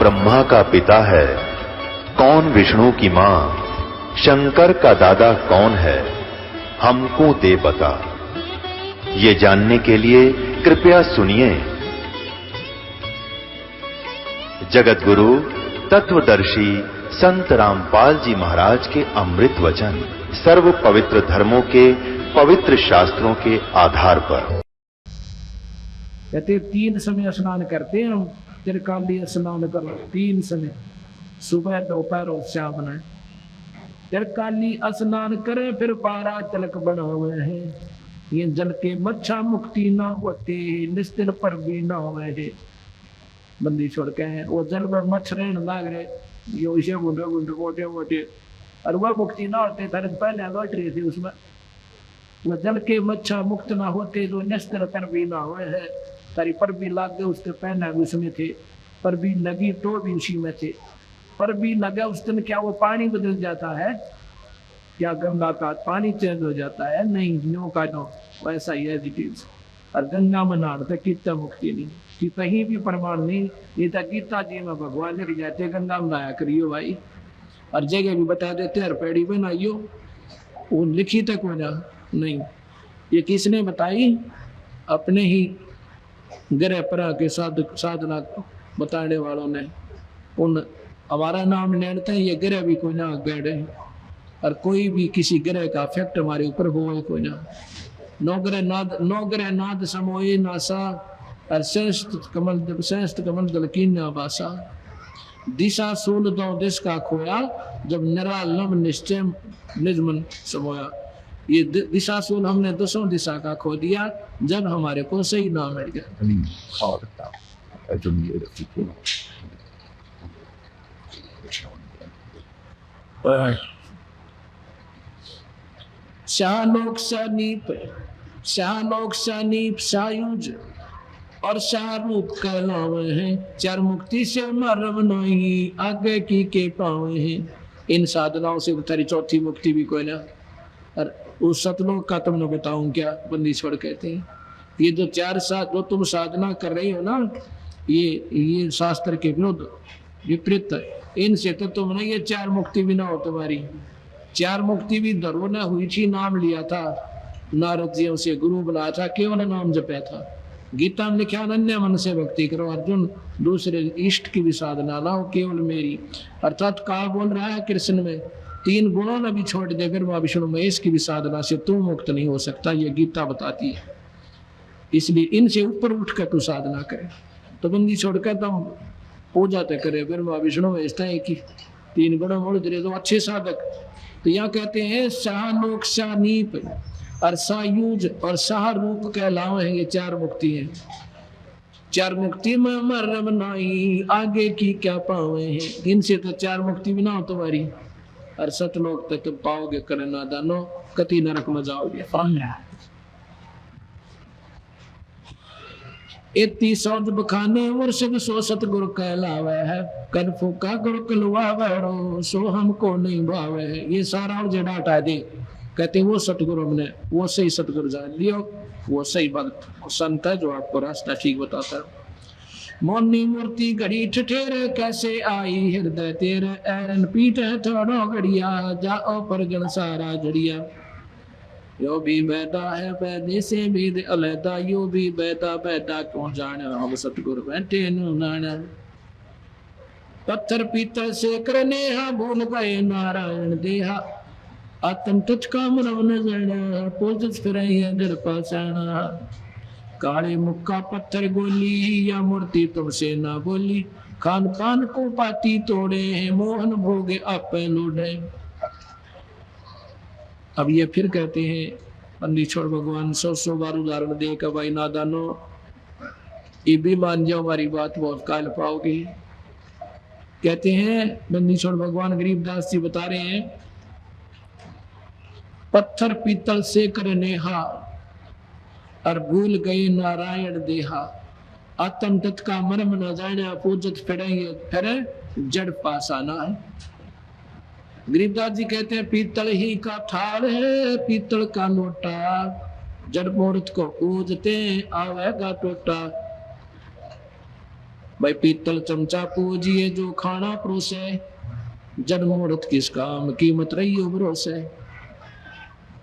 ब्रह्मा का पिता है, कौन विष्णु की मां, शंकर का दादा कौन है, हमको दे बता। ये जानने के लिए कृपया सुनिए। जगत गुरु तत्वदर्शी संत रामपाल जी महाराज के अमृत वचन सर्व पवित्र धर्मों के पवित्र शास्त्रों के आधार पर। कहते 3 समय स्नान करते हैं हम। त्रिकालीय स्नान करो 3 समय, सुबह दोपहर और शाम में। त्रिकाली स्नान करे फिर पारा तिलक बना हुए हैं। ये जल के मच्छा मुक्ति ना होते, निस्तिल पर भी ना हुए है। बंदी छोड़ के हैं वो जल पर मच्छर लाग रहे, ये उसे गुंडे गुंडे मोटे मोटे, और वह मुक्ति ना होते तारे पहले लौट रहे थे उसमें। वो जल के मच्छा मुक्त ना होते जो निस्तिल पर भी ना हुए है। तारी पर भी लाग गए उसके पहना भी उसमें थे, पर भी लगी तो भी उसी में थे। पर भी लगा उस दिन क्या वो पानी बदल जाता है क्या? गंगा का पानी चेंज हो जाता है? नहीं, न्यू का नो वैसा ही है डिटेल्स। और गंगा में नहाने से कितना मुक्ति नहीं कि कहीं भी प्रमाण नहीं। ये तो गीता जी में भगवान लिख जाते गंगा में नहाया करियो भाई, और जगह भी बता देते हर पेड़ी में नहाइयो, वो लिखी तक वजह नहीं। ये किसने बताई? अपने ही ग्रह पर के साधना बताने वालों ने। उन हमारा नाम लेते हैं, ये ग्रह भी कोई ना बैठे, और कोई भी किसी ग्रह का इफेक्ट हमारे ऊपर हो कोई ना। नौ ग्रह नाद समोए नासा, और सहस्त्र कमल दल की नाबासा। दिशा सोल दो दिश का खोया, जब निरालम निश्चय निजमन समोया। ये दिशा सोल हमने 10 दिशा का खो दिया जब हमारे को सही नाम मिल गया। शालोक सनीप सायुज और शाहरूप कहलावे हैं। 4 मुक्ति से मरम नहीं, आगे की के पावे हैं। इन साधनाओं से तेरी चौथी मुक्ति भी कोई ना। और उस सतलोक का तुमने बताऊं क्या? बंदी छोड़ कहते हैं ये जो 4 जो तुम साधना कर रही हो ना, ये शास्त्र के विरुद्ध विपरीत है। इनसे तो तुमने ये 4 मुक्ति भी ना हो तुम्हारी। 4 मुक्ति भी धरो ने हुई थी, नाम लिया था नारद जी से, गुरु बुलाया था, केवल नाम जपया था। गीता में लिखा अनन्य मन से भक्ति करो अर्जुन, दूसरे इष्ट की भी साधना ना हो, केवल मेरी। अर्थात कहा बोल रहा है कृष्ण में 3 गुणों ने भी छोड़ दे ब्रह्मा विष्णु महेश की भी साधना से तू मुक्त नहीं हो सकता, ये गीता बताती है। इसलिए इनसे ऊपर उठ कर तू साधना करे। तो बंदी छोड़कर तुम पूजा तो करे ब्रह्मा विष्णु महेश की 3 गुणों मोड़ दे तो अच्छे साधक। तो यहाँ कहते हैं शाहलोक शानीप और सायुज और शाह रूप कहलावे हैं। ये 4 मुक्ति हैं। 4 मुक्ति में मरम नहीं, आगे की क्या पावे हैं। इनसे तो 4 मुक्ति भी ना हो तुम्हारी, और सतलोक तक तुम पाओगे करना दानो, कति नरक में जाओगे। इतनी सौद बखाने वर्षक सो सतगुरु कहलावे है। कर फूका गुरु कलवा बैठो, सो हमको नहीं भावे है। ये सारा जड़ा हटा दे। कहते वो सतगुरु हमने वो सही सतगुरु जान लियो, वो सही बात संत है जो आपको रास्ता ठीक बताता है। मोनी मूर्ति घड़ी ठठेर कैसे आई, हृदय तेरे ऐरन पीठ है थोड़ो घड़िया, जाओ परगण सारा जड़िया। यो भी बैठा है बैठे से भी अलहदा, यो भी बैठा बैठा क्यों जाने, हम सतगुरु बैठे नाना। पत्थर पीतल से करने हा, भूल गए नारायण देहा। आत्म तुझका मनव नजर, पोजस फिर जड़ पासाना। काले मुक्का पत्थर गोली, या मूर्ति तुमसे ना बोली। खान पान को पाती तोड़े हैं, मोहन भोगे आप लूढ़े। अब ये फिर कहते हैं बंदी छोड़ भगवान 100 बार उदाहरण दे का भाई नादानो, ये भी मान जाओ हमारी बात, बहुत काल पाओगे। कहते हैं बंदी छोड़ भगवान गरीबदास जी बता रहे हैं, पत्थर पीतल से करने हा, और भूल गए नारायण देहा। आत्म तत् का मर्म न जाने, पूजत फिरे जड़ पासाना है। गरीबदास जी कहते हैं पीतल ही का थाल है, पीतल का लोटा, जड़ मूर्त को पूजते आवेगा टोटा। भाई पीतल चमचा पूजिए जो खाना परोसे, जड़ मुहूर्त किस काम कीमत रही हो भरोसे।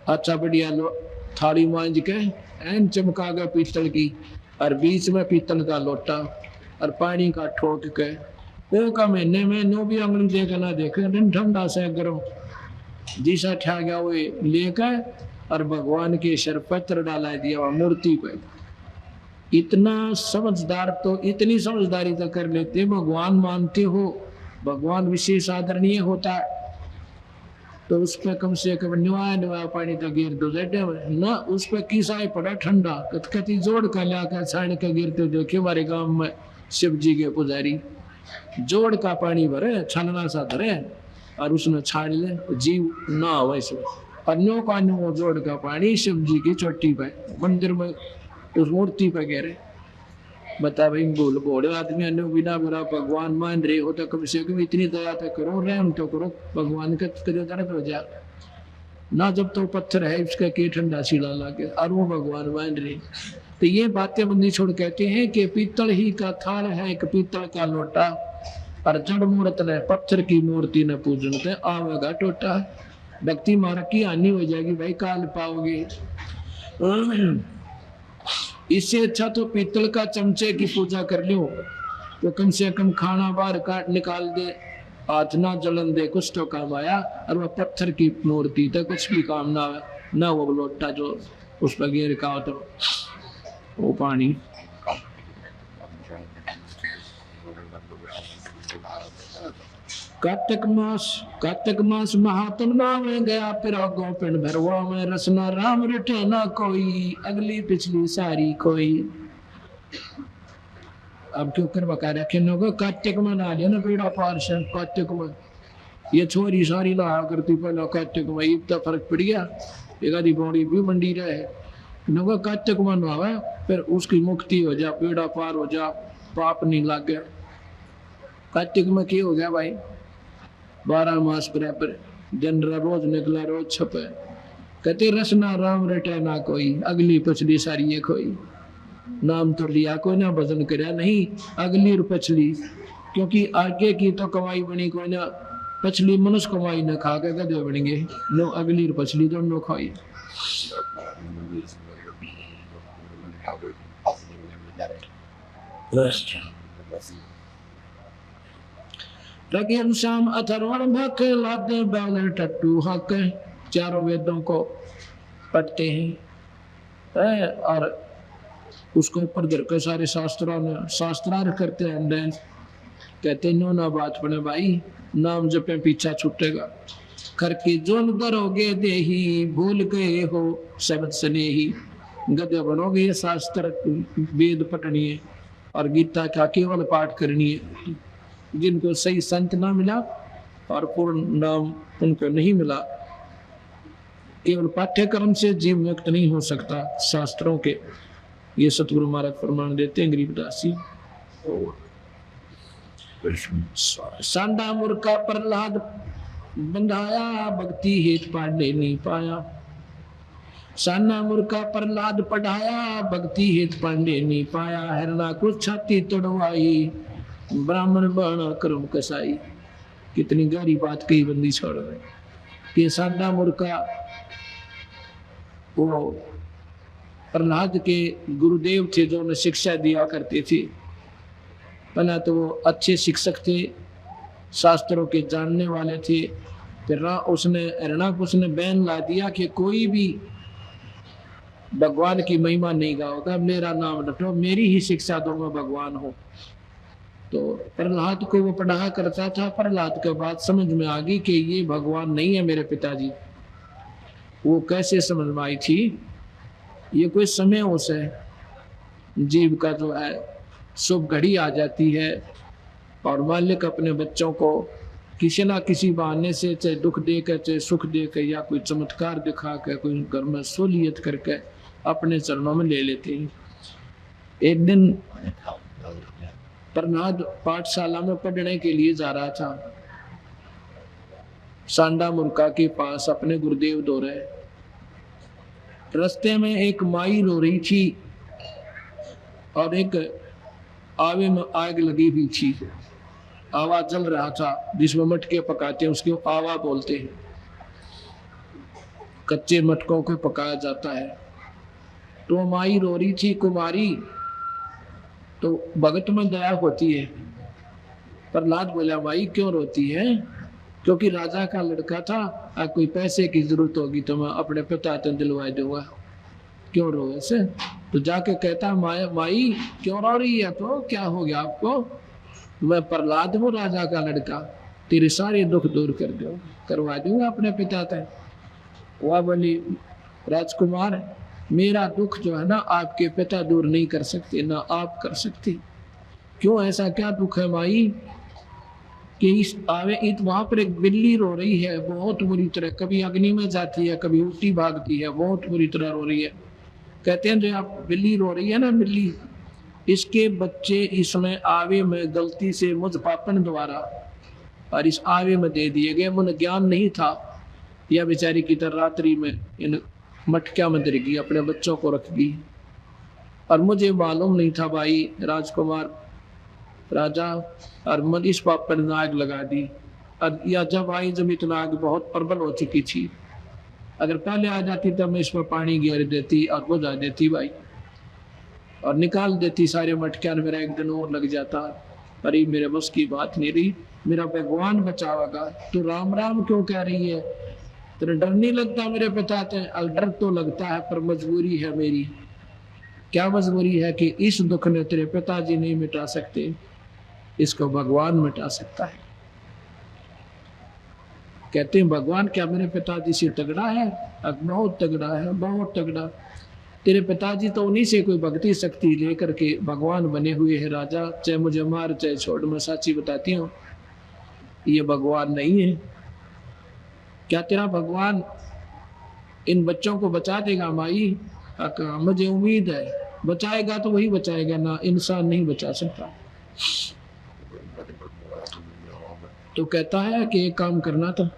अच्छा बढ़िया लो थाली मांझ के एन चमका गया पीतल की, और बीच में पीतल का लोटा और पानी का ठोक के वो का महीने में नो भी अंगली देखे ना देखे दिन ठंडा से गर्म जिसा ठा गया वो लेकर और भगवान के सिर पत्र डाला दिया मूर्ति पे। इतना समझदार तो इतनी समझदारी तो कर लेते, भगवान मानते हो, भगवान विशेष आदरणीय होता है तो उस पर कम से कम निवाया पानी तो गिर दो ना, उस पर किसा पड़ा ठंडा कथकती जोड़ कर लाकर छाण के गिरते देखे हमारे गांव में शिव जी के पुजारी जोड़ का पानी भरे छानना सा धरे और उसमें छाड़ ले जीव ना हो इसमें, अन्यों का अन्यों जोड़ का पानी शिव जी की चोटी पे मंदिर में उस मूर्ति पे गिरे। बता भाई बोल बोले आदमी अन्य बिना बुरा भगवान मान रहे हो तो कम से कम इतनी दया तो करो, रहम तो करो, भगवान का दर्द हो जा ना। जब तो पत्थर है इसका के ठंडा शिला लाके और वो भगवान मान रहे। तो ये बातें बंदी छोड़ कहते हैं कि पीतल ही का थाल है एक पीतल का लोटा, और जड़ मूर्त ने पत्थर की मूर्ति न पूजन से आवेगा टोटा। व्यक्ति मारा की हानि हो जाएगी भाई, काल पाओगे। इससे अच्छा तो पीतल का चमचे की पूजा कर लो तो कम से कम खाना बाहर काट निकाल दे, हाथ ना जलन दे, कुछ तो काम आया। और वह पत्थर की मूर्ति तो कुछ भी काम ना ना, वो लोटा जो उस पर गिर का तो वो पानी। कातिक मास महात्म नाम गया पिरागो पिंड भरवा में रसना राम रटे ना कोई, अगली पिछली सारी कोई। अब क्यों कर बका रखे लोगों कातिक में ना लिया ना पीड़ा पार से कातिक में ये छोरी सारी ला करती पहले कातिक में इतना फर्क पड़ गया, एक आधी बॉडी भी मंडी रहे लोगों कातिक में नहावे फिर उसकी मुक्ति हो जा, पीड़ा पार हो जा, पाप नहीं लग गया। कातिक में क्या हो गया भाई 12 मास बराबर दिन रोज निकला रोज छपे, कहते रसना राम रटे ना कोई, अगली पछली सारी ये कोई। नाम तो लिया कोई ना भजन करया नहीं, अगली और पछली, क्योंकि आगे की तो कमाई बनी कोई ना, पछली मनुष्य कमाई न खा के गधे बनेंगे नो, अगली और पछली दोनों खाई। श्याम अथर्वण भक लादे बैल टट्टू हक, चारों वेदों को पढ़ते हैं और उसको ऊपर धर के सारे शास्त्रार्थ करते हैं। कहते नो ना बात बने भाई, नाम जपे पीछा छूटेगा। करके जोन दरोगे देही, भूल गए हो शब्द स्नेही। गधे बनोगे ये शास्त्र वेद पढ़नी है और गीता का केवल पाठ करनी है। जिनको सही संत ना मिला और पूर्ण नाम उनको नहीं मिला, केवल पाठ्यक्रम से जीव मुक्त नहीं हो सकता शास्त्रों के। ये सतगुरु महाराज प्रमाण देते हैं गरीबदास जी। सांडा मूर्खा प्रहलाद बंधाया, भक्ति हेत पाने नहीं पाया। साना मूर्खा प्रहलाद पढ़ाया, भक्ति हेत पांडे नहीं पाया। हरना को छाती तोड़वाई, ब्राह्मण बना कर्म कसाई। कितनी गहरी बात कही बंदी छोड़ रहे कि साना मूर्खा वो प्रहलाद के गुरुदेव थे जो उन्हें शिक्षा दिया करते थे। पहला तो वो अच्छे शिक्षक थे, शास्त्रों के जानने वाले थे। फिर उसने बैन ला दिया कि कोई भी भगवान की महिमा नहीं गाओगा, मेरा नाम रटो, मेरी ही शिक्षा दो, मैं भगवान हूँ। तो प्रहलाद को वो पढ़ा करता था। प्रहलाद के बाद समझ में आ गई कि ये भगवान नहीं है मेरे पिताजी। वो कैसे समझ में आई थी, ये कोई समय उसे जीव का जो है शुभ घड़ी आ जाती है और मालिक अपने बच्चों को किसी ना किसी बहाने से, चाहे दुख देकर चाहे सुख देकर या कोई चमत्कार दिखा कर, कोई घर में सहूलियत करके अपने चरणों में ले लेते हैं। एक दिन प्रहलाद पाठशाला में पढ़ने के लिए जा रहा था। सांडा मूर्खा के पास अपने गुरुदेव दो रहे। रास्ते में एक माई रो रही थी और एक आवे में आग लगी हुई थी, आवा जल रहा था, जिसमें मटके पकाते हैं उसको आवा बोलते हैं। कच्चे मटकों को पकाया जाता है। तो माई रो रही थी कुमारी, तो भगत में दया होती है। प्रहलाद बोला माई क्यों रोती है? क्योंकि राजा का लड़का था, कोई पैसे की जरूरत होगी तो मैं अपने पिता से दिलवा दूंगा, क्यों रो ऐसे? तो जाके कहता माई क्यों रो रही है? तो क्या हो गया आपको? मैं प्रहलाद हूँ, राजा का लड़का, तेरे सारे दुख दूर करवा दूंगा अपने पिता से। वह बोली राजकुमार, मेरा दुख जो है ना आपके पिता दूर नहीं कर सकते, ना आप कर सकते। क्यों, ऐसा क्या दुख है माई? कि इस वहां पर एक बिल्ली रो रही है बहुत बुरी तरह, कभी अग्नि में जाती है, कभी उल्टी भागती है, बहुत बुरी तरह रो रही है। कहते हैं जो आप बिल्ली रो रही है ना, बिल्ली, इसके बच्चे इसमें आवे में गलती से मुझ पापन द्वारा और इस आवे में दे दिए गए। मुझे ज्ञान नहीं था, यह बेचारी की तरह रात्रि में इन मटकिया में गिर गई, अपने बच्चों को रख गई, और मुझे मालूम नहीं था भाई राजकुमार राजा, और मन इस पाप पर आग लगा दी। और या जब आई जब इतना आग बहुत प्रबल हो चुकी थी, अगर पहले आ जाती तब मैं इसमें पानी गिर देती और बुझा देती भाई, और निकाल देती सारे मटकियां, मेरा एक दिन और लग जाता। अरे मेरे बस की बात नहीं रही, मेरा भगवान बचावेगा। तो राम राम क्यों कह रही है? तेरे डर नहीं लगता मेरे पिता से? डर तो लगता है, पर मजबूरी है मेरी। क्या मजबूरी है? कि इस दुख ने तेरे पिताजी नहीं मिटा सकते, इसको भगवान मिटा सकता है। कहते हैं भगवान क्या मेरे पिताजी से तगड़ा है? बहुत तगड़ा है, बहुत तगड़ा। तेरे पिताजी तो उन्हीं से कोई भक्ति शक्ति लेकर के भगवान बने हुए हैं राजा, चाहे मुझे मार चाहे छोड़, मैं साची बताती हूँ ये भगवान नहीं है। क्या तेरा भगवान इन बच्चों को बचा देगा माई? मुझे उम्मीद है बचाएगा, तो वही बचाएगा ना, इंसान नहीं बचा सकता। तो कहता है कि एक काम करना था,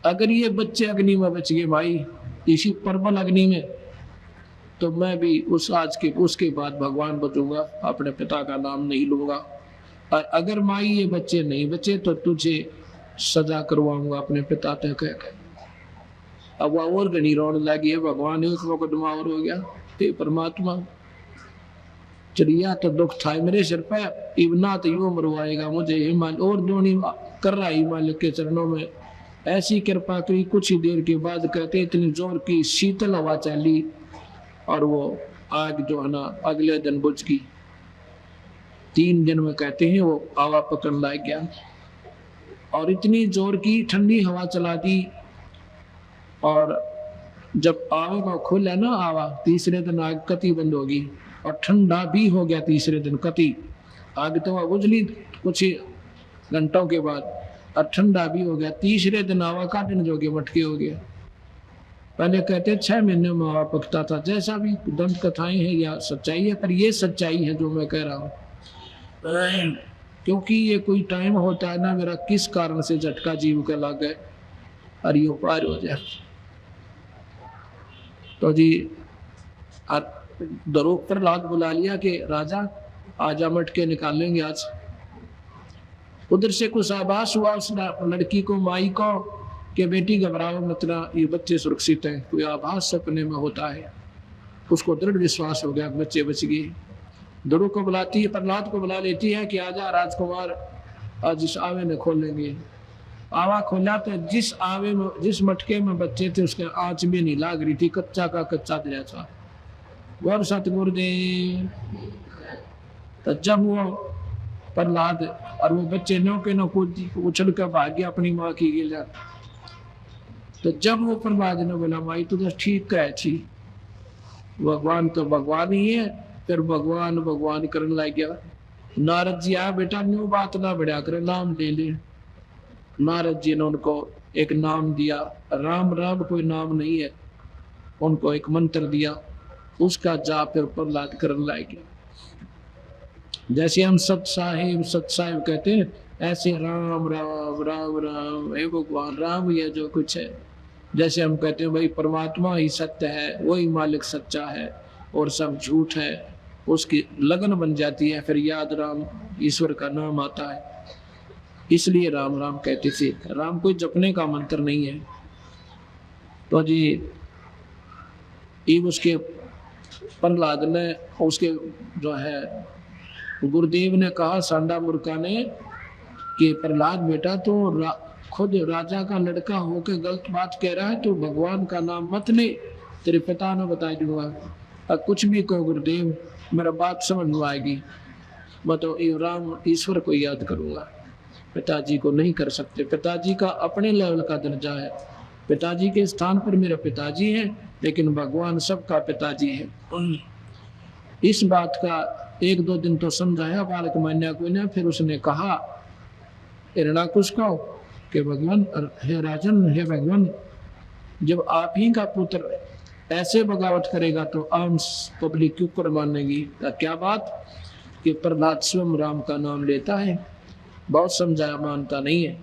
अगर ये बच्चे अग्नि में बच गए भाई, इसी प्रबल अग्नि में, तो मैं भी उसके बाद भगवान बचूंगा, अपने पिता का नाम नहीं लूंगा। और अगर माई ये बच्चे नहीं बचे तो तुझे सजा करवाऊंगा अपने पिता तक कहकर। अब वह और घनी रोने लगी है, भगवान एक मुकदमा और हो गया। ते परमात्मा चिड़िया तो दुख था मेरे सिर पे, इबना तो यूं मरवाएगा मुझे, हिमालय और दोनी कर रहा हिमालय के चरणों में। ऐसी कृपा करी, कुछ ही देर के बाद कहते इतनी जोर की शीतल हवा चली और वो आग जो है ना अगले दिन बुझ गई। 3 दिन में कहते हैं वो आवा पकड़ लाया गया, और इतनी जोर की ठंडी हवा चला दी। और जब आवे को खुला ना आवा, तीसरे दिन आग कति बंद होगी, और ठंडा भी हो गया तीसरे दिन कति। आग तो वह बुझली कुछ ही घंटों के बाद, और ठंडा भी हो गया। तीसरे दिन आवा काटने जोगे मटके हो गया। पहले कहते 6 महीने में आवा पकता था। जैसा भी दंत कथाएं हैं या सच्चाई है, पर ये सच्चाई है जो मैं कह रहा हूँ, क्योंकि ये कोई टाइम होता है ना मेरा किस कारण से झटका जीव का लग गए और ये पार हो जाए। तो जी दरोग पर लाद बुला लिया कि राजा आजा मटके निकालेंगे आज। उधर से कुछ आभास हुआ उस लड़की को, माई को, कि बेटी घबराओ मत ना, ये बच्चे सुरक्षित हैं। कोई आभास सपने में होता है, उसको दृढ़ विश्वास हो गया बच्चे बच गए। दड़ो को बुलाती है, प्रहलाद को बुला लेती है कि आजा राजकुमार, आज इस आवे में खोलेंगे। आवा खोला तो जिस मटके में बच्चे थे उसके आंच भी नहीं लाग रही थी, कच्चा का कच्चा दिया था। गौर सतगुरुदेव। तो जब वो प्रहलाद और वो बच्चे नौके नौ उछल कर भाग गया अपनी माँ की गिला, तो जब वो प्रहलाद ने बोला माई तू तो ठीक कहे थी, भगवान तो भगवान ही है, फिर भगवान भगवान करने लग गया। नारद जी आया, बेटा न्यू बात ना बढ़िया करे, नाम ले ले। नारद जी ने उनको एक नाम दिया, राम राम कोई नाम नहीं है, उनको एक मंत्र दिया, उसका जाप फिर प्रहलाद करने लग गया। जैसे हम सत साहिब कहते हैं, ऐसे राम राम राम राम, हे भगवान राम ये जो कुछ है। जैसे हम कहते हैं भाई परमात्मा ही सत्य है, वही मालिक सच्चा है और सब झूठ है, उसकी लगन बन जाती है, फिर याद राम ईश्वर का नाम आता है। इसलिए राम राम कहते थे। राम कोई जपने का मंत्र नहीं है। तो जी ये उसके प्रहलाद ने, उसके जो है गुरुदेव ने कहा सांडा मूर्खा ने कि प्रहलाद बेटा तो खुद राजा का लड़का होकर गलत बात कह रहा है, तो भगवान का नाम मत ले, तेरे पिता ने बता दूंगा। अब कुछ भी कहो गुरुदेव, मेरा बात समझ में आएगी। मैं तो राम ईश्वर को याद करूंगा, पिताजी को नहीं कर सकते। पिताजी का अपने लेवल का दर्जा है, पिताजी के स्थान पर मेरे पिताजी हैं, लेकिन भगवान सबका पिताजी है। इस बात का 1-2 दिन तो समझाया बालक मान्या को ने। फिर उसने कहा हिरणाकुश को कि भगवान, हे राजन, हे भगवान, जब आप ही का पुत्र ऐसे बगावत करेगा तो आम पब्लिक क्यों कर मानेगी? क्या बात कि प्रहलाद स्वयं राम का नाम लेता है, बहुत समझाया मानता नहीं है।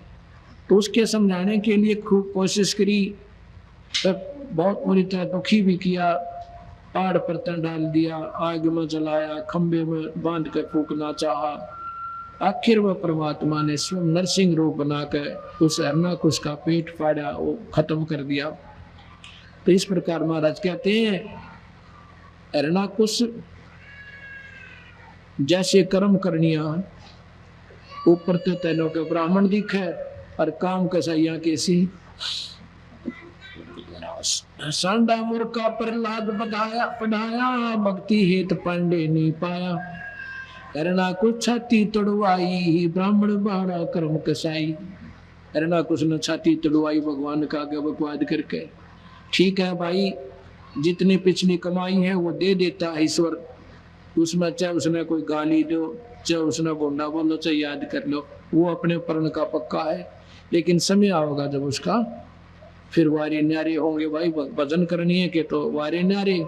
तो उसके समझाने के लिए खूब कोशिश करी, तब बहुत बुरी तरह दुखी भी किया, पहाड़ पर तन डाल दिया, आग में जलाया, खंबे में बांध कर फूकना चाहा। आखिर वह परमात्मा ने स्वयं नरसिंह रूप बनाकर उस हिरणाकुश का पेट फाड़ा, वो खत्म कर दिया। तो इस प्रकार महाराज कहते हैं हिरणाकुश जैसे कर्म करनिया ऊपर तो तेनों के ब्राह्मण दिखे और काम कसैया कैसी। सांडा मूर्खा प्रहलाद पढ़ाया, भक्ति हेत पांडे नहीं पाया। हिरणाकुश छाती तोड़वाई, ब्राह्मण बाड़ा कर्म कसाई। हिरणाकुश ने छाती तोड़वाई भगवान का आगे बकवाद करके। ठीक है भाई, जितनी पिछली कमाई है वो दे देता है ईश्वर, उसमें चाहे उसने कोई गाली दो, चाहे उसने बोंडा बोलो, चाहे याद कर लो, वो अपने परण का पक्का है। लेकिन समय आओगा जब उसका फिर वारे न्यारे होंगे। भाई भजन करनी है कि तो वारे न्यारे,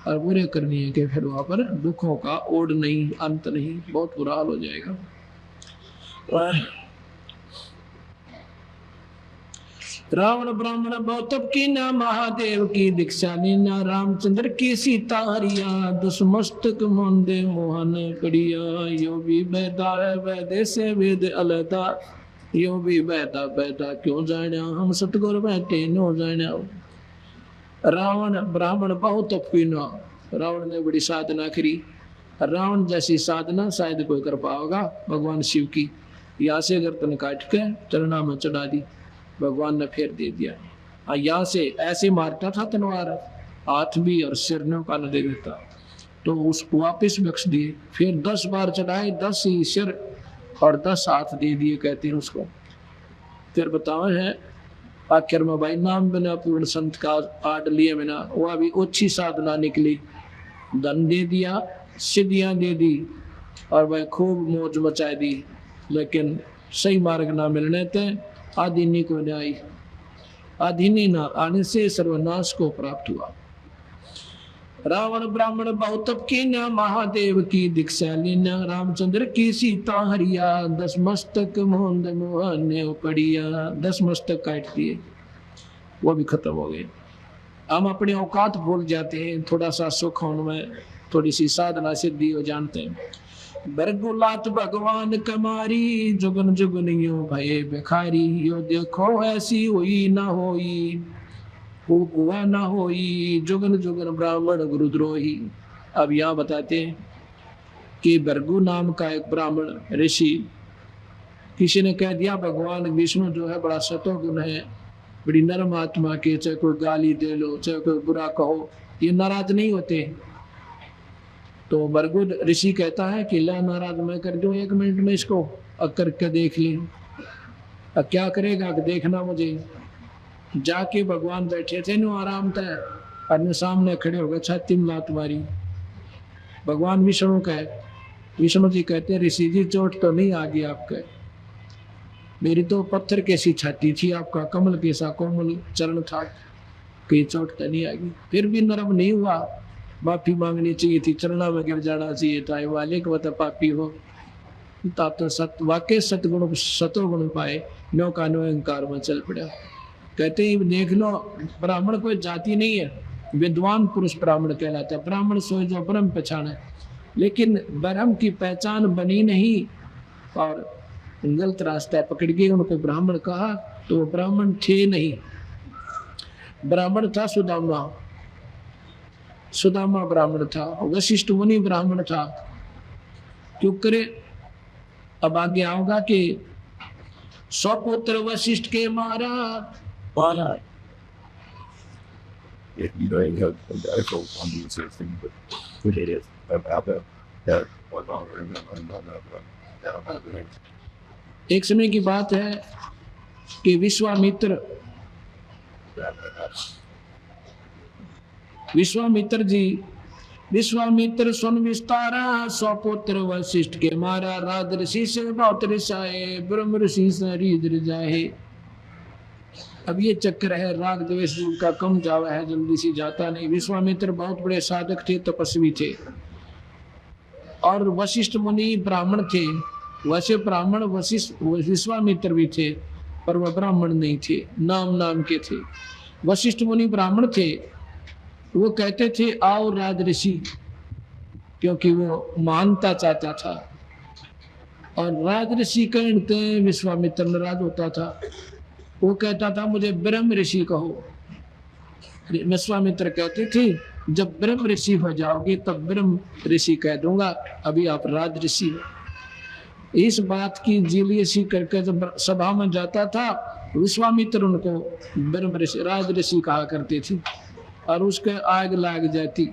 और बुरे करनी है कि फिर वहां पर दुखों का ओढ़ नहीं, अंत नहीं, बहुत बुरा हाल हो जाएगा। रावण ब्राह्मण बहुत की ना, महादेव की दीक्षा लेना, रामचंद्र की सीता हरिया, दस मस्तक मोंदे मोहन कड़िया। यो भी बैदा है वैदे से वेद अलदा, यो भी बैदा बैदा क्यों जाना, हम सतगुर बैठे नो जाना। रावण ब्राह्मण बहुत पीना, रावण ने बड़ी साधना करी। रावण जैसी साधना शायद कोई कर पाओगा भगवान शिव की। यहाँ से गर्दन काट के चरणा में चढ़ा दी, भगवान ने फेर दे दिया। यहाँ से ऐसे मारता था तलवार, हाथ भी और सिर ने कान दे देता, तो उसको वापिस बख्श दिए। फिर 10 बार चढ़ाए, 10 ही सिर और 10 हाथ दे दिए, कहते हैं उसको। फिर बताओ है आखिर में भाई नाम बिना पूर्ण संत का आड़ लिए बिना, वह भी अच्छी साधना निकली, धन दे दिया, सिद्धियां दे दी, और वह खूब मौज मचाई दी। लेकिन सही मार्ग ना मिलने थे आदिनी को न्याय, आदिनी ना आने से सर्वनाश को प्राप्त हुआ। रावण ब्राह्मण बहुत की न, महादेव की दीक्षा लेना, रामचंद्र की सीता हरिया, 10 मस्तक मोहन मोहन पड़िया। 10 मस्तक काट दिए, वो भी खत्म हो गए। हम अपने औकात भूल जाते हैं, थोड़ा सा सुख होने में, थोड़ी सी साधना सिद्धि हो जानते हैं। बरगुलात भगवान कमारी, जुगन जुगन यो भये भिखारी। यो देखो ऐसी हुई ना होई, हुआ ना होई, जुगन जुगन ब्राह्मण गुरुद्रोही। अब यहाँ बताते हैं कि भृगु नाम का एक ब्राह्मण ऋषि, किसी ने कह दिया भगवान विष्णु जो है बड़ा सतोगुण है, बड़ी नरम आत्मा के, चाहे कोई गाली दे लो, चाहे कोई बुरा कहो, ये नाराज नहीं होते। तो भृगु ऋषि कहता है कि ला नाराज मैं कर दूं 1 मिनट में इसको, अब करके देख ली। अब क्या करेगा देखना मुझे। जाके भगवान बैठे थे नो आराम था, अन्य सामने खड़े हो गए, छाती में लात मारी। भगवान विष्णु कहे, विष्णु जी कहते हैं ऋषि जी चोट तो नहीं आ गई आपके, मेरी तो पत्थर कैसी छाती थी, आपका कमल कैसा कोमल चरण था, कि चोट तो नहीं आ गई। फिर भी नरम नहीं हुआ, माफी मांगनी चाहिए थी, चरणा में गिर जाना चाहिए था। वाले को बता पापी हो, तो सत वाकई सतगुण सतोगुण पाए, नो का नो अहंकार में चल पड़ा। कहते हैं देख लो ब्राह्मण कोई जाति नहीं है, विद्वान पुरुष ब्राह्मण कहलाता है। ब्राह्मण सोए जो ब्रह्म पहचाने, लेकिन ब्रह्म की पहचान बनी नहीं और गलत रास्ता पकड़ गए। उनको ब्राह्मण कहा तो वो ब्राह्मण थे नहीं। ब्राह्मण था सुदामा, सुदामा ब्राह्मण था, वशिष्ठ मुनि ब्राह्मण था। क्यों करे? अब आगे आओगा कि सौपुत्र वशिष्ठ के मारा मारा। एक समय की बात है कि विश्वामित्र सुन विस्तारा, सौपुत्र वशिष्ठ के मारा, राजऋषि से बहुत रिसाए, ब्रह्म ऋषि से रीद जाए। अब ये चक्कर है, राग द्वेष का कम जावा है, जल्दी से जाता नहीं। विश्वामित्र बहुत बड़े साधक थे, तपस्वी थे, और वशिष्ठ मुनि ब्राह्मण थे। वैसे ब्राह्मण विश्वामित्र भी थे, पर वह ब्राह्मण नहीं थे, नाम के थे। वशिष्ठ मुनि ब्राह्मण थे। वो कहते थे आओ राजऋषि, क्योंकि वो मानता चाहता था, और राजऋषि कहते विश्वामित्र नाराज होता था। वो कहता था मुझे ब्रह्म ऋषि कहो। विश्वामित्र कहते थे जब ब्रह्म ऋषि हो जाओगे तब ब्रह्म ऋषि कह दूंगा, अभी आप राजऋषि हो। इस बात की जीलियसी करके जब सभा में जाता था, विश्वामित्र उनको ब्रह्म ऋषि राजऋषि कहा करते थे, और उसके आग लाग जाती।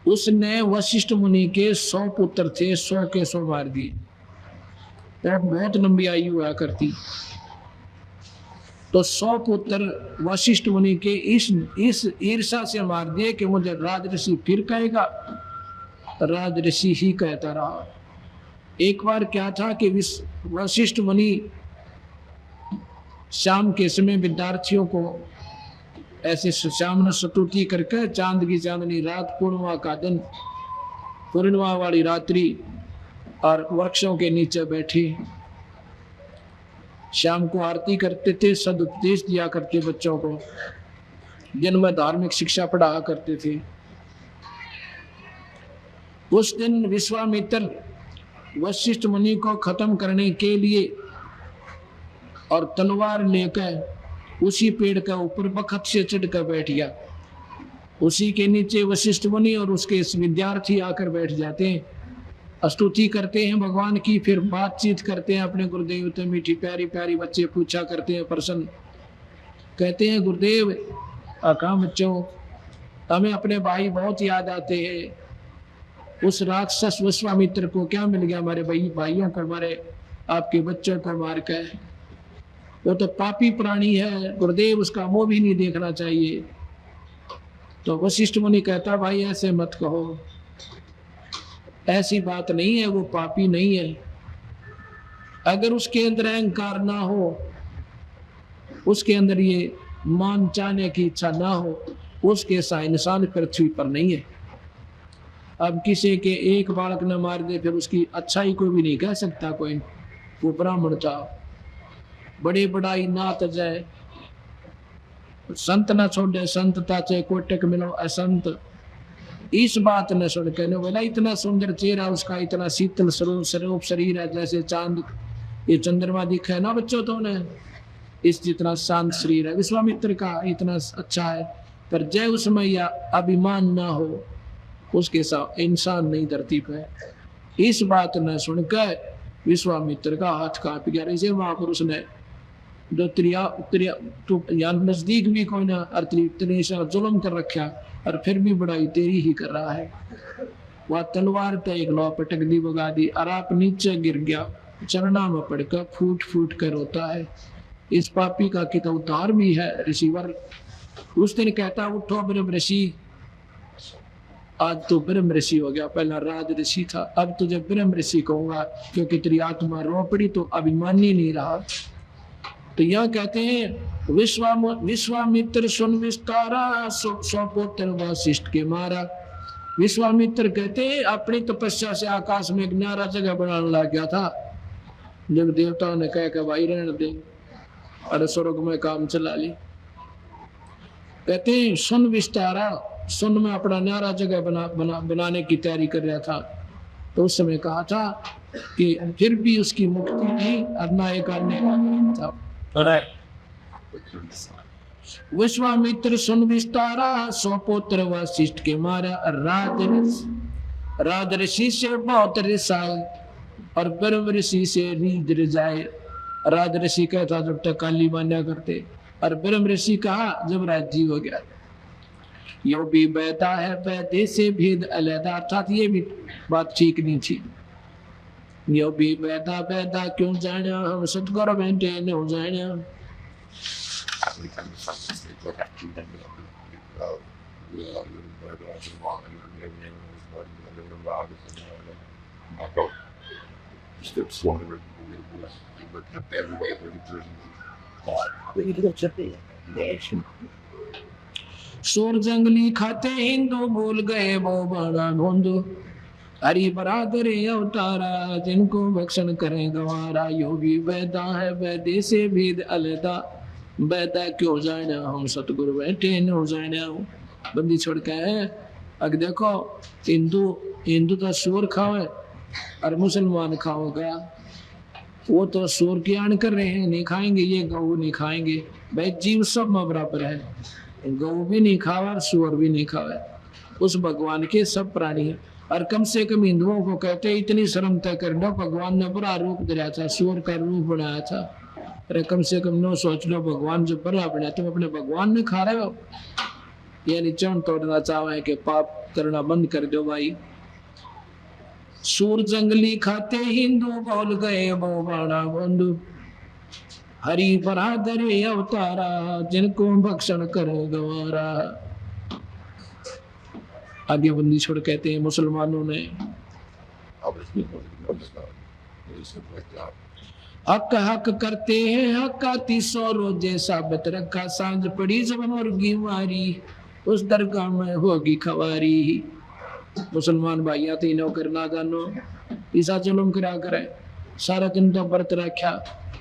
उसने वशिष्ठ मुनि के 100 पुत्र थे, 100 के 100 मार दिए। बहुत लंबी आयु हुआ करती। तो 100 पुत्र वशिष्ठ मुनि के इस ईर्षा से मार दिए कि मुझे राजऋषि फिर कहेगा। राजऋषि ही कहता रहा। एक बार क्या था कि वशिष्ठ मुनि शाम के समय विद्यार्थियों को ऐसे शाम स्तुति करके, चांद की चांदनी रात, पूर्णिमा का दिन, पूर्णिमा वाली रात्रि, और वृक्षों के नीचे बैठे शाम को आरती करते थे, सदुपदेश दिया करते बच्चों को, जिनमें धार्मिक शिक्षा पढ़ाया करते थे। उस दिन विश्वामित्र वशिष्ठ मुनि को खत्म करने के लिए और तलवार लेकर उसी पेड़ के ऊपर बखत से चढ़कर बैठ गया। उसी के नीचे वशिष्ठ मुनि और उसके विद्यार्थी आकर बैठ जाते हैं, स्तुति करते हैं भगवान की, फिर बातचीत करते हैं अपने गुरुदेव से। मीठी प्यारी प्यारी बच्चे पूछा करते हैं प्रश्न, कहते हैं गुरुदेव कहाँ बच्चों, हमें अपने भाई बहुत याद आते हैं। उस राक्षस विश्वामित्र को क्या मिल गया हमारे भाइयों को, हमारे आपके बच्चों को मार कर? वो तो पापी प्राणी है गुरुदेव, उसका मुंह भी नहीं देखना चाहिए। तो वशिष्ठ मुनि कहता भाई ऐसे मत कहो, ऐसी बात नहीं है, वो पापी नहीं है। अगर उसके अंदर अहंकार ना हो, उसके अंदर ये मान चाहने की इच्छा ना हो, उसके सा इंसान पृथ्वी पर नहीं है। अब किसी के एक बालक न मार दे फिर उसकी अच्छाई को भी नहीं कह सकता कोई। वो ब्राह्मण था, बड़े बड़ाई ना तजय, संत न छोड़े संतता चे, कोटक मिलो असंत। इस बात न सुन के बोला इतना सुंदर चेहरा उसका, इतना शीतल स्वरूप शरीर है, जैसे चांद ये चंद्रमा दिखा है ना बच्चों तो ने, इस जितना शांत शरीर है विश्वामित्र का, इतना अच्छा है। पर जय उसमें या अभिमान ना हो, उसके साथ इंसान नहीं धरती पे। इस बात न सुनकर विश्वामित्र का हाथ कांप गया। इसे महापुरुष ने जो नजदीक भी कोई ना जुल्म कर रखा, और फिर भी बड़ाई तेरी ही कर रहा है। वह तलवार ते एक लौ पटक दी, भगा दी, और आप नीचे गिर गया, चरणा में पड़कर फूट फूट कर रोता है। इस पापी का कितना उद्धार भी है ऋषिवर। उस दिन कहता उठो ब्रह्म ऋषि, आज तो ब्रह्म ऋषि हो गया, पहला राज ऋषि था, अब तुझे ब्रह्म ऋषि कहूंगा, क्योंकि तेरी आत्मा रो पड़ी तो अभिमानी नहीं रहा। तो यहाँ कहते हैं विश्वामित्र सुन विस्तारा, 100 पुत्र वशिष्ठ के मारा। विश्वामित्र कहते हैं अपनी तपस्या से आकाश में एक न्यारा जगह बनाने लग गया था। जब देवताओं ने कहा कि भाई रहने दे, अरे स्वर्ग में काम चला ली। कहते हैं सुन विस्तारा, सुन में अपना न्यारा जगह बनाने की तैयारी कर रहा था, तो उस समय कहा था कि फिर भी उसकी मुक्ति नहीं, अदना एक था। विश्वामित्र सुन विस्तारा, सौ पुत्र वशिष्ठ के मारा। राज ऋषि से बहुत रिसाए, और ब्रह्म ऋषि से रीझ रिझाए। राज ऋषि कहता जब तक काली मान्या करते, और ब्रह्म ऋषि कहा जब राज्य हो गया। यो भी बैठा है बैठे से भेद अलहदा, अर्थात ये भी बात ठीक नहीं थी। यो भी बैठा बैठा क्यों जाना, हम सतगुरु बैठे न जाना। शोर जंगली खाते हिंदू, भूल गए वो बड़ा ढूंढो। हरि बरादर अवतारा, जिनको भक्षण करें गवारा। योगी वैदा है वैदे से भेद अलहदा, वैदा क्यों जाना, हम सतगुरु बैठे न जाना। बंदी छोड़ के अग देखो, हिंदू तो सूर खाओ और मुसलमान खाओगा, वो तो सूर की आन कर रहे हैं, नहीं खाएंगे, ये गऊ नहीं खाएंगे। भाई जीव सब में बराबर है, गऊ भी नहीं खावा और सूर भी नहीं खावा, उस भगवान के सब प्राणी है। और कम से कम हिंदुओं को कहते इतनी शर्म तय कर लो, भगवान ने बड़ा रूप दिया था, सूर का रूप बनाया था। अरे कम से कम नो सोच लो, भगवान जो बड़ा बनाया तुम अपने भगवान ने खा रहे हो। यानी चौन तोड़ना चाहे कि पाप करना बंद कर दो भाई। सूर जंगली खाते हिंदू, बोल गए वो बड़ा बंधु। हरि बरादर अवतारा, जिनको भक्षण करे गवारा। आगे बंदी छोड़ कहते हैं मुसलमानों ने हक हक करते हैं, हक का 300 रोजे साबित रखा। सांझ पड़ी जब मुर्गी मारी, उस दरगाह में होगी खवारी। मुसलमान भाइया तीनों करना जानो, ईसा जुल्म करा करे, सारा दिन तो व्रत रखा,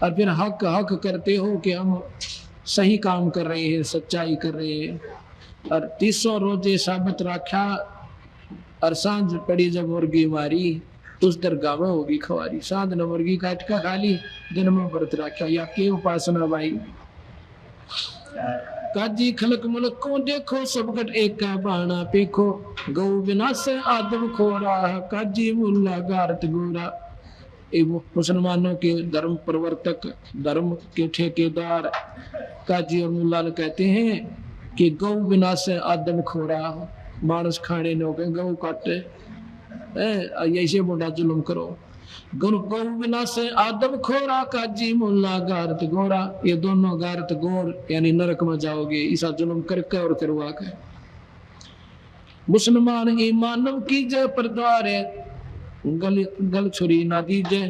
और फिर हक हक करते हो कि हम सही काम कर रहे हैं, सच्चाई कर रहे हैं। और 300 रोजे साबित रखा, और सांझ पड़ी जब मुर्गी मारी, उस दरगाह में होगी खवारी। सांझ न मुर्गी काट का खाली, दिन में व्रत रखा, या के उपासना भाई। काजी खलक मुलक को देखो, सब गट एक का बाणा पेखो। गौ बिना से आदम खोरा, काजी मुल्ला गारत गोरा। मुसलमानों के धर्म प्रवर्तक, धर्म के ठेकेदार काजी और मुल्ला कहते हैं कि गौ बिना से आदम खोरा, मानस खाने न हो गए, गौ काटे ऐसे मोटा जुल्म करो। गौ बिना से आदम खोरा, काजी मुल्ला गारत गोरा। ये दोनों गारत गोर यानी नरक में जाओगे, ऐसा जुल्म करके और करवा के। मुसलमान ईमानव की जय परद्वारे, गल छुरी ना दीजे।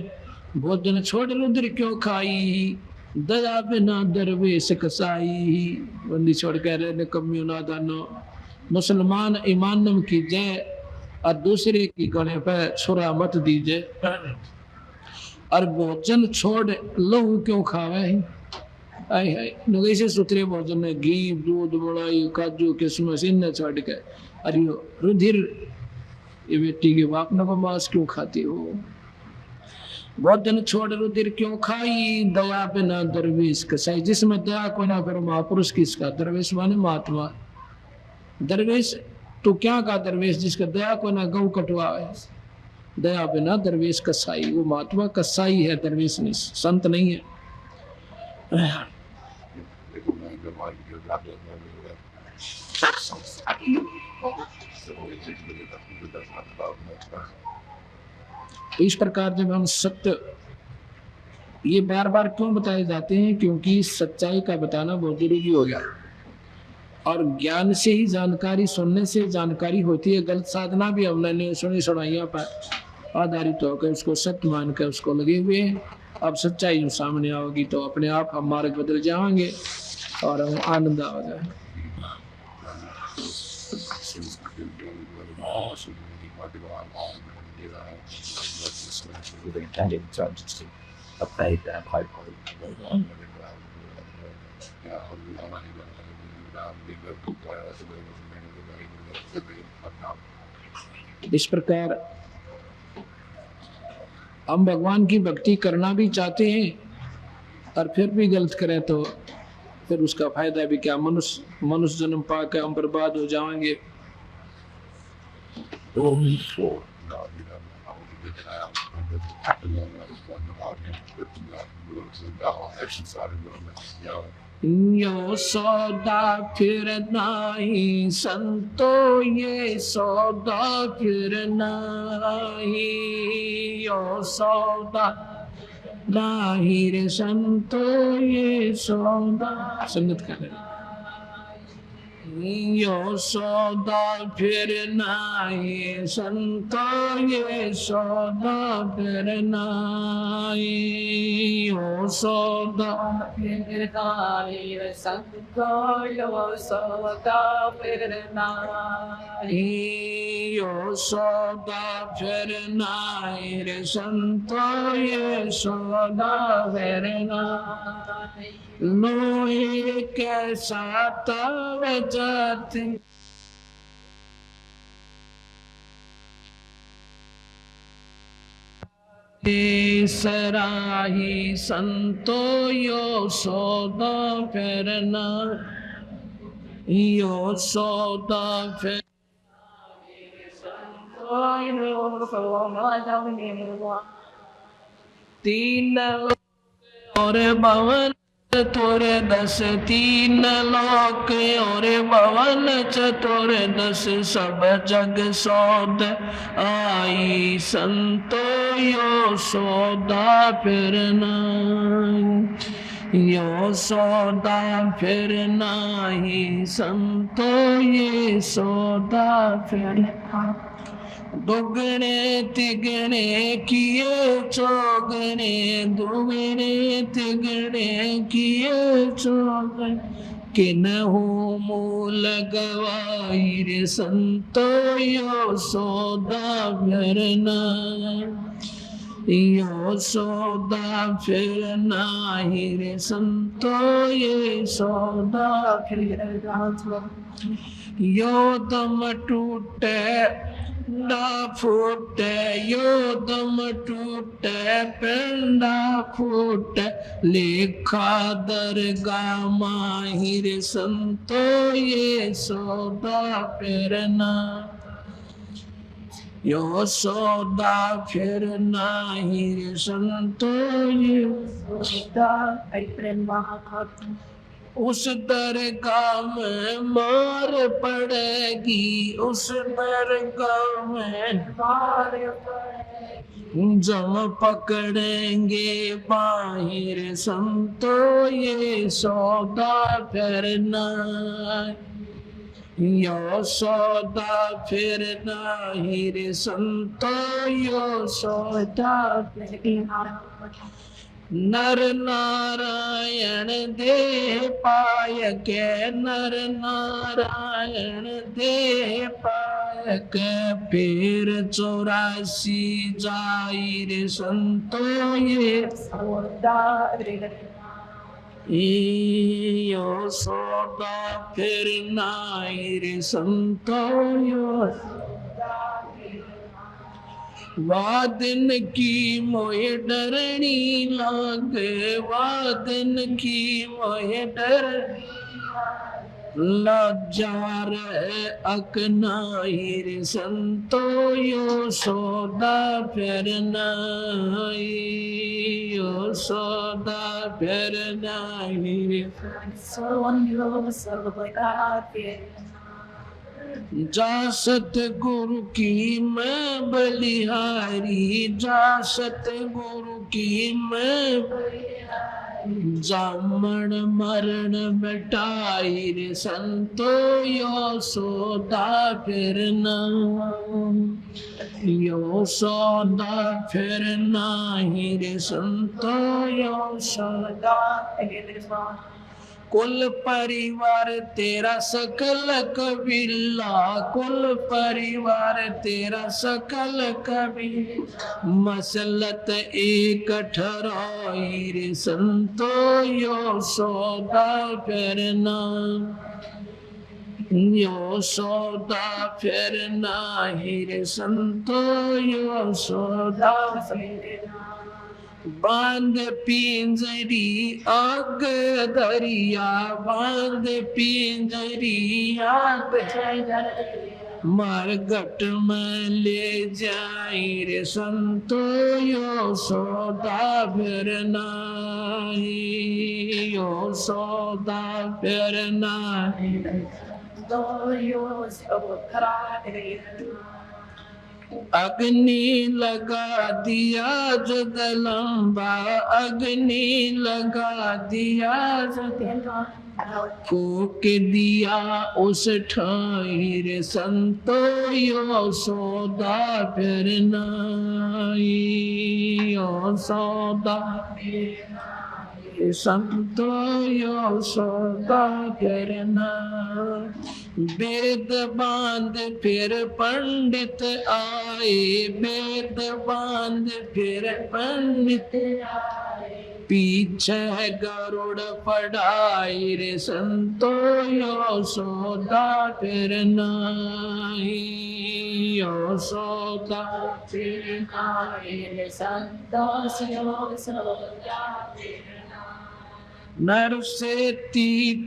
भोजन छोड़ रुद्र क्यों खाई, दया बिना दरवेश कसाई। बंदी छोड़ कह रहे कमियों ना दानो। मुसलमान ईमानव की जय, और दूसरे की गले पर छुरा मत दीजिए। और भोजन छोड़ लहू क्यों खावे, आय हाय से सुतरे भोजन में घी दूध मलाई काजू किशमिश इन छोड़ के, अरे रुधिर ये बेटी के बाप न को मांस क्यों खाती हो। भोजन छोड़ रुधिर क्यों खाई, दया बिना दरवेश कसाई। जिसमें दया को ना करो महापुरुष किसका, दरवेश माने महात्मा। दरवेश तो क्या का दरवेश, जिसका दया को ना गौ कटवाए। दया बिना दरवेश कसाई, वो महात्मा कसाई है, दरवेश नहीं, संत नहीं है। तो इस प्रकार जब हम सत्य, ये बार बार क्यों बताए जाते हैं, क्योंकि सच्चाई का बताना बहुत जरूरी हो गया। और ज्ञान से ही जानकारी, सुनने से जानकारी होती है। गलत साधना भी हमने सुनी सुनाइयों पर आधारित होकर उसको सत्य मान कर उसको लगे हुए हैं। अब सच्चाई सामने आओगी तो अपने आप हम मार्ग बदल जाएंगे और हमें आनंद आएगा। इस प्रकार हम भगवान की भक्ति करना भी चाहते हैं और फिर भी गलत करें तो फिर उसका फायदा भी क्या। मनुष्य जन्म पाकर हम बर्बाद हो जाएंगे। यो सौदा फिर नाही संतो, ये सौदा फिर नाही। यो सौदा नाही रे संतो, ये सौदा। संगत कर यो सौदा फिर नाही संतो, ये सौदा फिर नाही। यो सौदा फिर नाही संतो, यो सौदा फिर नाही। यो सौदा फिर नाही रे संतो, ये सौदा फिर नाही। लोहे के साथ जाते सराही संतो, यो सौदा फिर नाही। यो सौदा फिर तीन और भवन चतुर दस, तीन लोक और भवन चतुर दस, सब जग सौद आई संतो, यो सौदा फिर नाही। यो सौदा फिर नाही संतो, ये सौदा फिर नाही। दुगने तिगने किए चौगने, दुगने तिगने किए चौगने, किन्हु मूल गवाई रे संतो, यो सौदा फिर नाही। यो सौदा फिर नाही रे संतो, ये सौदा फिर नाही। यो दम टूटे पिंडा फूटे, यो दम टूटे पिंडा फूटे, लेखा दरगाह माहिर संतो, ये सौदा फिर नाही। यो सौदा फिर नाही रे संतो, ये सौदा फिर नाही। उस दरगाह में मार पड़ेगी, उस दरगाह में मार पड़ेगी, जम पकड़ेंगे बाहिर संतो, ये सौदा फिर नहीं। यो सौदा फिर नहीं रे संतो, यो सौदा फिर नहीं। नर नारायण देह पाय के, नर नारायण देह पाय के, फिर 84 जाई रे संतो, ये सौदा यो सौदा फिर नाई रे संतो, यो वादन की मोहे डरनी लागे, वादन की मोहे डर लज्जा रे अकनाई रे संतो, यो सौदा फिर नहीं। यो सौदा फिर नहीं रे जा सतगुरु की मैं बलिहारी, जा सतगुरु की मैं जामन मरण मिटाई रे संतो, यो सौदा फिर नहीं। यो सौदा फिर नहीं रे संतो, यो सौदा फिर नहीं। कुल परिवार तेरा सकल कबीला, कुल परिवार तेरा सकल कबीला, मसलत एक ठहराई रे संतो, यो सौदा फिर नहीं। यो सौदा फिर नाही रे संतो, यो सौदा बांध पिंजरी आग दरिया, बांध पिंजरी आग मरघट में ले जाई रे संतो, यो सौदा फिर नाही, यो सौदा फिर नाही। अग्नि लगा दिया जग लंबा, अग्नि लगा दिया जग फूक दिया उस ठाई रे संतो, यो सौदा फिर नाही, यो सौदा संतो, यो सौदा फिर नाही। वेद बांध फिर पंडित आए, वेद बांध फिर पंडित आए, पीछे गरुड़ पढ़ाई रे संतो, यो सौदा फिर नाही, यो सौदा फिर नाही रे संतो, यो सौदा फिर नाही। नर से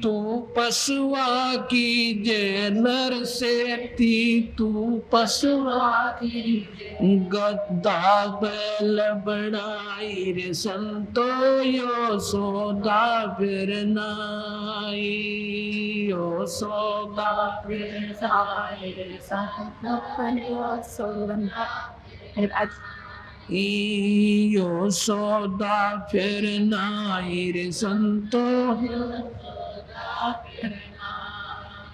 तू पशुआ कीजे, नर से तू पशुआ कीजे, गद्दा बैल बनाई रे संतो, यो सौदा फिर नाही, यो सौदा फिर नाही रे संतो, यो सौदा यो सौदा फिर नाही रे संतो।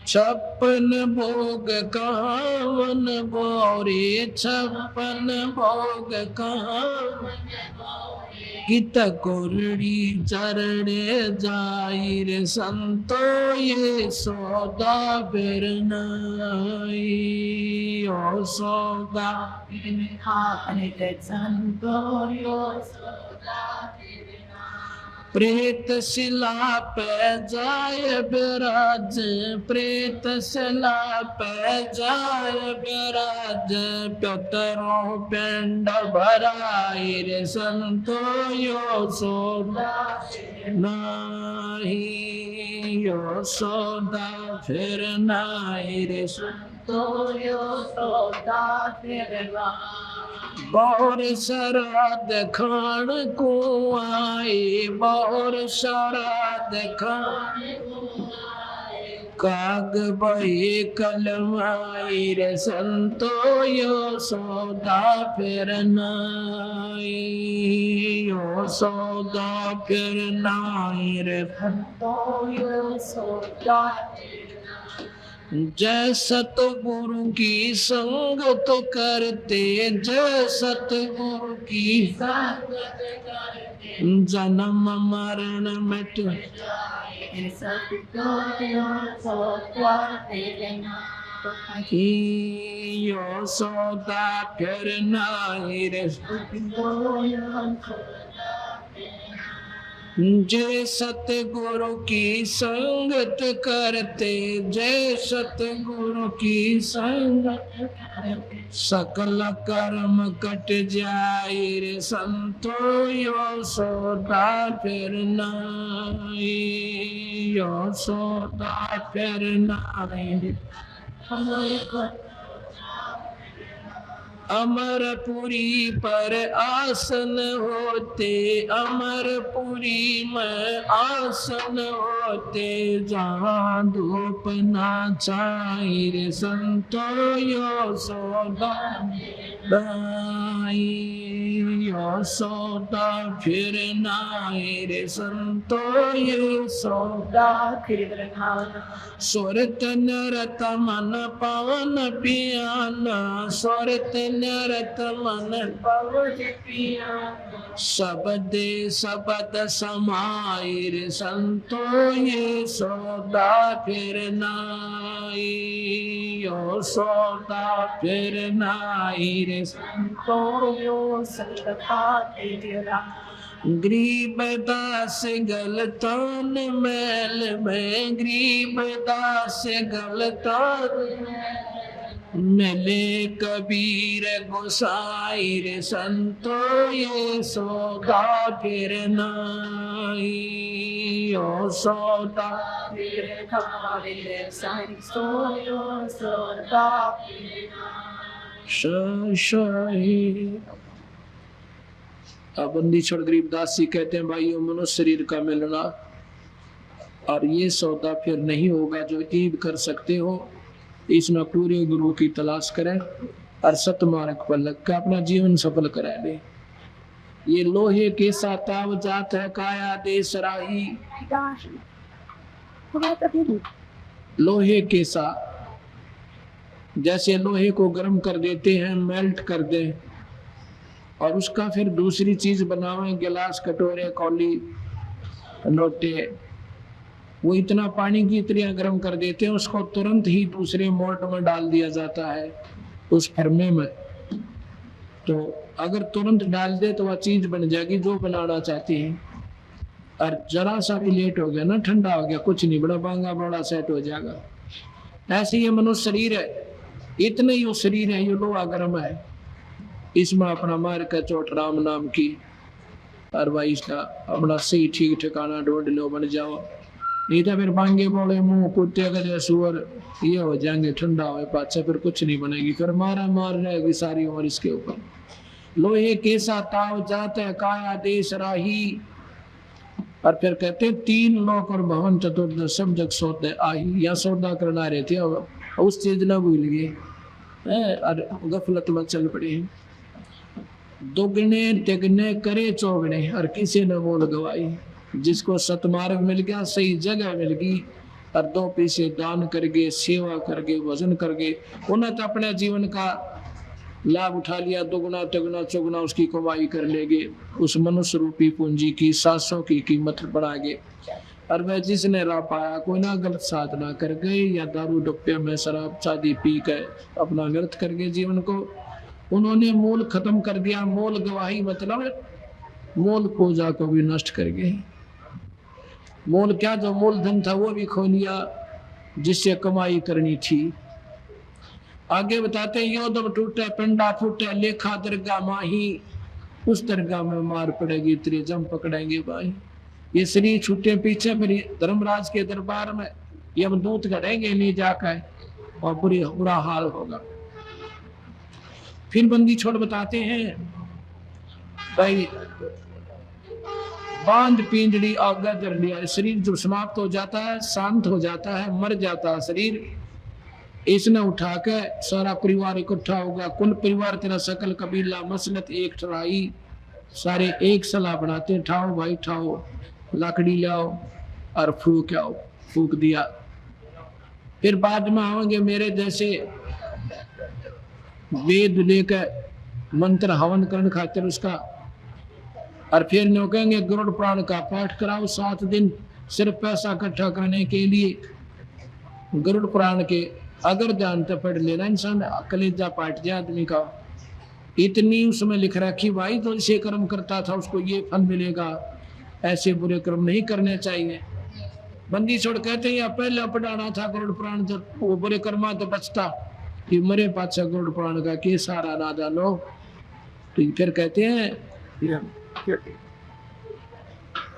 छप्पन भोग कावन बोरे, छप्पन भोग कावन कित कुरड़ी चरणे जाई रे संतो, ये सौदा फिर नाही, यो सौदा फिर नाही रे संतो, यो सौदा फिर नाही। प्रेत शिला पे जाय बिराज, प्रेत शिला पे जाय बिराज, प्योतरो पिंड भराई रे संतो, यो सौदा नाही, यो सौदा फिर नाही रे संतो, यो सौदा फिर नाही। बौर शराद खान को आए, बौर शराद खान काग बहे कलमाई रे संतो, यो सौदा फिर नाही, यो सौदा फिर नाही रे संतो, यो सौदा जय सतगुरु की संगत करते, जय सतगुरु की संगत करते, जन्म मरण मिट जाए, यो सौदा फिर नाही रे। जय सतगुरु की संगत करते, जय सतगुरु की संगत करते, सकल कर्म कट जाए रे संतो, यो सौदा फिर नाही, यो सौदा फिर नाही। अमरपुरी पर आसन होते, अमरपुरी में आसन होते, जहाँ धूप ना छाई रे संतो, यो सौदा नाही, यो सौदा फिर नाही रे संतो, यो सौदा फिर नाही। सुरत नरत मन पवन पियाना, सुरत नरत मन पवन पियाना, शब्दे शब्द समाई रे संतो, ये सौदा फिर नाही, यो सौदा फिर नाही रे संतो, यो सौदा फिर नाही। गरीब दास गलतान मैल में, गरीब दास गलतान मिले कबीर गोसाई रे संतो, ये सौदा फिर नाई, ओ सौदा फिर नाई, सौदा शाही। अब बंदी छोड़ गरीबदास जी कहते हैं भाइयों, मनुष्य शरीर का मिलना और ये सौदा फिर नहीं होगा जो ईब कर सकते हो। इसमें पूरे गुरु की तलाश करें और सतमार्ग पर लग कर अपना जीवन सफल करा ले। ये लोहे के साताव जात है काया देश राही, लोहे के साथ जैसे लोहे को गर्म कर देते हैं, मेल्ट कर दें और उसका फिर दूसरी चीज बनावें, गिलास कटोरे कौली लोटे, वो इतना पानी की तरह गर्म कर देते हैं, उसको तुरंत ही दूसरे मोल्ड में डाल दिया जाता है उस फर्मे में। तो अगर तुरंत डाल दे तो वह चीज बन जाएगी जो बनाना चाहती है। और जरा सा भी लेट हो गया ना, ठंडा हो गया, कुछ नहीं, बड़ा बांगा बड़ा सेट हो जाएगा। ऐसे ये मनुष्य शरीर है, इतने ही वो शरीर है, ये लोहा गर्म है, इसमें अपना मार का चोट राम नाम की और भाई इसका अपना सही ठीक ठिकाना ढूंढ लो, बन जाओ। नहीं तो फिर बांगे बोले मुंह कुत्ते का सुअर ये हो जाएंगे, ठंडा हो पाचा फिर कुछ नहीं बनेगी, फिर मारा मार रहेगी सारी उम्र इसके ऊपर। लोहे कैसा ताव जात है काया देश राही। और फिर कहते तीन लोक और भवन चतुर्थ सब जग सौदे आई। या सौदा करना रहे थे, उस चीज न भूल गए और गफलत में चल पड़े हैं। दोगुने तिगने करे चौगने और किसी ने मोल गवाई। जिसको सतमार्ग मिल गया, सही जगह मिल गई और दो पैसे दान करके, सेवा करके, भजन करके उन्हें तो अपने जीवन का लाभ उठा लिया, दोगुना तिगुना चौगुना उसकी कमाई कर लेंगे। उस मनुष्य रूपी पूंजी की 700 की कीमत बढ़ाएंगे। और वह जिसने राह पाया, कोई ना गलत साधना कर गए या दारू डप्पे में शराब शादी पी कर अपना व्यर्थ कर गए जीवन को, उन्होंने मूल खत्म कर दिया। मूल गवाही मतलब मूल पूजा को भी नष्ट कर गए। मूल क्या, जो मूल धन था वो भी खो लिया जिससे कमाई करनी थी। आगे बताते हैं योदम टूटे पिंडा फूटे लेखा दरगाह माही। उस दरगाह में मार पड़ेगी, तेरे जम पकड़ेंगे भाई। ये शरीर छूटे पीछे फिर धर्मराज के दरबार में यमदूत करेंगे नहीं जाकर और बुरा हाल होगा। फिर बंदी छोड़ बताते हैं भाई बांध पिंजड़ी आज्ञा कर लिया। शरीर जब समाप्त हो जाता है, शांत हो जाता है, मर जाता है शरीर, इसने उठा के सारा परिवार इकट्ठा होगा। कुल परिवार तेरा सकल कबीला मसलत एक ठहराई, सारे एक सलाह बनाते, ठाओ भाई ठाओ, लकड़ी लाओ और फूक आओ। फूक दिया। फिर बाद में आओगे मेरे जैसे वेद लेकर मंत्र हवन करने खातिर उसका, और फिर नो कहेंगे गरुड़ पुराण का पाठ कराओ 7 दिन, सिर्फ पैसा इकट्ठा करने के लिए। गरुड़ पुराण के अगर जानते पढ़ लेना इंसान, कलेजा पाट जाए आदमी का। इतनी उसमें लिख रखी भाई, तो इसे कर्म करता था उसको ये फल मिलेगा, ऐसे बुरे कर्म नहीं करने चाहिए। बंदी छोड़ कहते हैं या पहले पढ़ाना था गरुड़ पुराण, जब वो बुरे कर्मा तो बचता कि मरे पाचा गरुड़ पुराण का के सारा ना जानो। तो फिर कहते हैं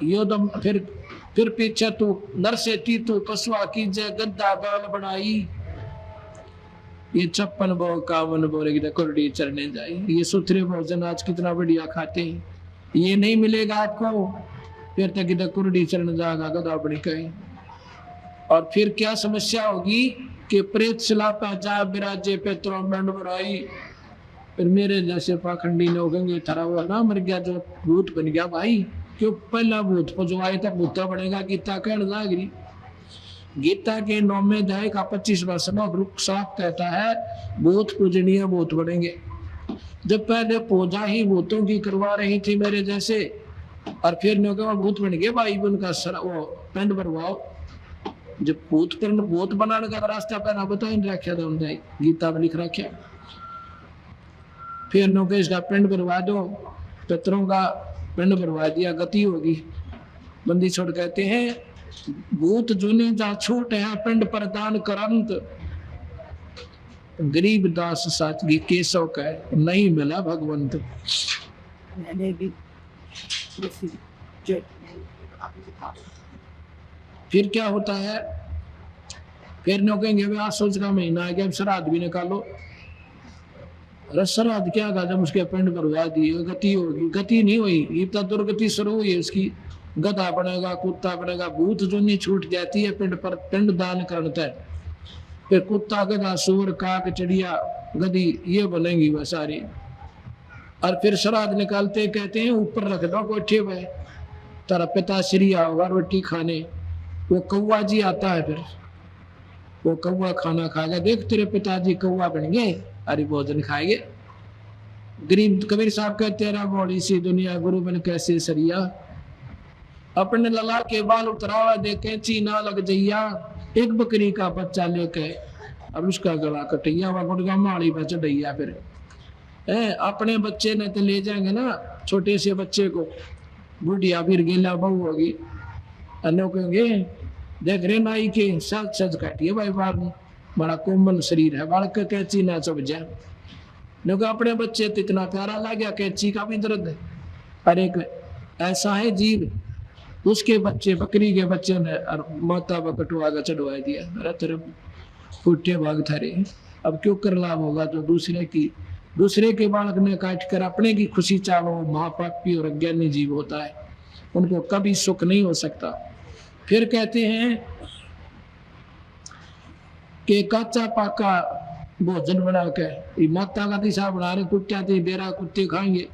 योदम फिर पीछे तू नर से तू पशुआ कीजे गद्दा बाल बनाई। ये 56 भोग 51 बोलेगी तो कुर्डी चढ़ने जाए। ये सुथरे भोजन आज कितना बढ़िया खाते हैं, ये नहीं मिलेगा आपको, फिर तक इधर कुर्डी चढ़ने जाएगा गदा बड़ी कहीं। और फिर क्या समस्या होगी कि प्रेत सिलापा जा बिराजे पे तुरंत दंड बुराई। फिर मेरे जैसे पाखंडी लोग होंगे थारा वो ना मर गया जो भूत बन गया भाई, क्यों पहला भूत को जो आया था भूता बनेगा। गीता कहने जाएगी, गीता के 9वें अध्याय का 25वां श्लोक रुक साफ कहता है भूत पूजनीय भूत बनेंगे। जब पहले पूजा ही भूतों की करवा रही थी मेरे जैसे, और फिर भूत बन गए भाई, उनका वो पेंड भरवाओ। जब भूत बनाने का रास्ता पहना बता नहीं रखा था उन्होंने, गीता में लिख रखा। फिर इसका पिंड भरवा दो, पितरों का पिंड भरवा दिया, गति होगी। बंदी छोड़ कहते हैं भूत जुनी जा छूट है पिंड प्रदान करंत, गरीब दास साचगी केशव का नहीं मिला भगवंत। फिर क्या होता है, फिर नो कहेंगे आज सोच का महीना आ गया, श्राद्ध भी निकालो। श्राद्ध क्या का, जब उसके पिंड भरवा दिए गति होगी, गति नहीं हुई, इतना दुर्गति शुरू हुई है उसकी। गधा बनेगा, कुत्ता बनेगा, भूत जुनी छूट जाती है पिंड पर, पिंड दान करता है। फिर कुत्ता, गधा, सूअर, काक, चिड़िया, गधी ये बनेंगी वह सारी। और फिर श्राद्ध निकालते कहते हैं ऊपर रख दो कोठे पे, तेरा पिता श्री आओगा रोटी खाने। वो कौवा जी आता है, फिर वो कौवा खाना खाएगा, देख तेरे पिताजी कौवा बन गए, अरे भोजन खाएंगे। गरीब कबीर साहब कहते हैं बोली सी दुनिया गुरु बन कैसे सरिया, अपने लला के बाल उतरावा देखे चीना लग जइया, एक बकरी का बच्चा लेके अब उसका गला कटैया, वह गुड़गा माड़ी पे चढ़ैया। फिर अपने बच्चे ने तो ले जाएंगे ना, छोटे से बच्चे को, बुढ़िया फिर गेला बहू होगी, अन्य कहेंगे देख रे नाई के सच सच काटिए भाई बार में, बड़ा कोमल शरीर है, बालक कैंची ना चुभ जाए। अपने बच्चे तो इतना प्यारा लग गया, कैंची का भी दर्द है। पर एक ऐसा है जीव, उसके बच्चे बकरी के बच्चे ने और माता व कटुआ का चढ़वा दिया, अरे तेरे फूटे भाग थारे। अब क्यों कर लाभ होगा जो दूसरे के बालक ने काट कर अपने की खुशी चाहो, महापापी और अज्ञानी जीव होता है, उनको कभी सुख नहीं हो सकता। फिर कहते हैं कि कच्चा पाका भोजन बना के माता का दिशा बना रहे, कुत्ता थी बेरा कुत्ते खाएंगे,